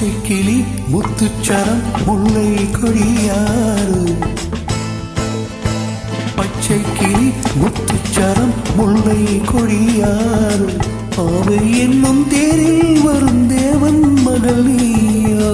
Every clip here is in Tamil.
பச்சை கிளி முத்துச்சரம் முல்லை கொடியாறு பச்சை கிளி முத்துச்சரம் முல்லை கொடியாறு ஆவை என்னும் தேரில் வரும் தேவன் மகள் நீயோ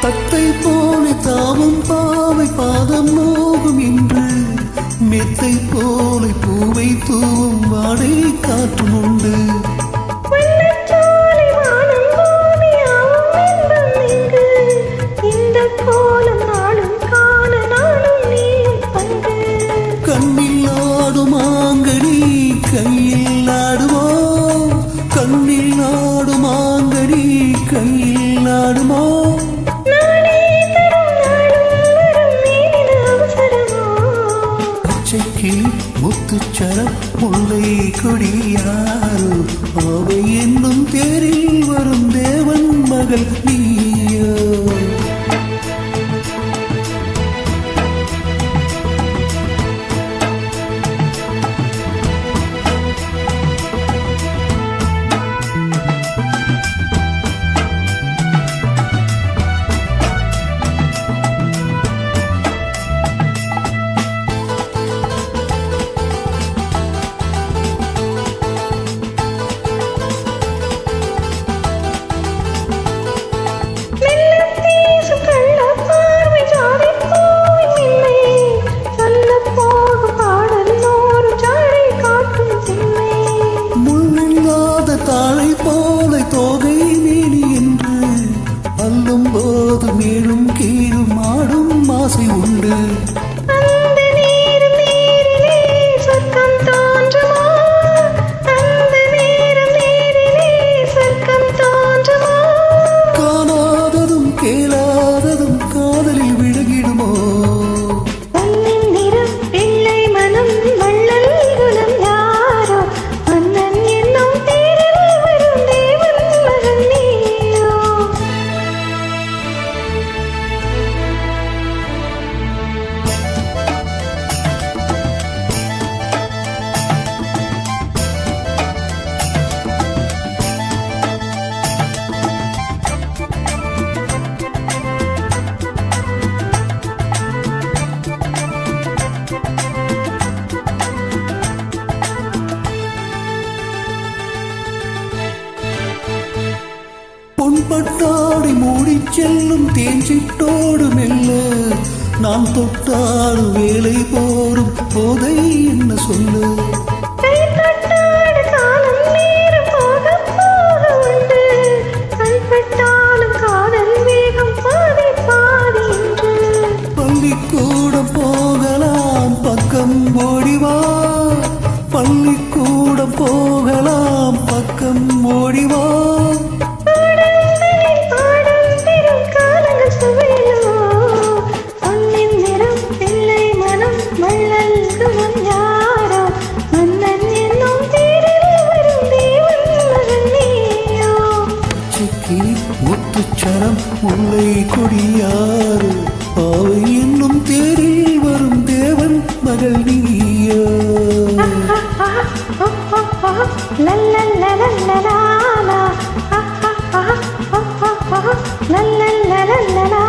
தத்தை போல தாவும் பாவை பாதம் நோகும் என்று மெத்தை போல பூவை தூவும் வாடை காற்றும் உண்டு கண்ணில் ஆடும் ஆங்கடி கையில் ஆடுமோ கண்ணில் ஆடும் ஆங்கடி கையில் ஆடுமோ முத்துச்சரம் முல்லை கொடியாறு ஆவை என்னும் தேரில் வரும் தேவன் மகள் நீயோ தாழை போல தோகை மேனி என்று அல்லும் போது மேலும் கீழும் ஆடும் ஆசை உண்டு காணாததும் கேளாததும் காதலில் விழுகிடுமோ பொன்பட்டாடை மூடிச் செல்லும் தேஞ்சிட்டோடு மெல்ல நாம் தொட்டாடு வேலை போரும் போதை என்ன சொல்லு பள்ளிக்கூடம் போகலாம் பக்கம் ஓடிவா பள்ளிக்கூடம் போகலாம் பக்கம் ஓடிவா முத்துச்சரம் முல்லை கொடியாறு ஆவை என்னும் தேரில் வரும் தேவன் மகள் நீயோ la la la la la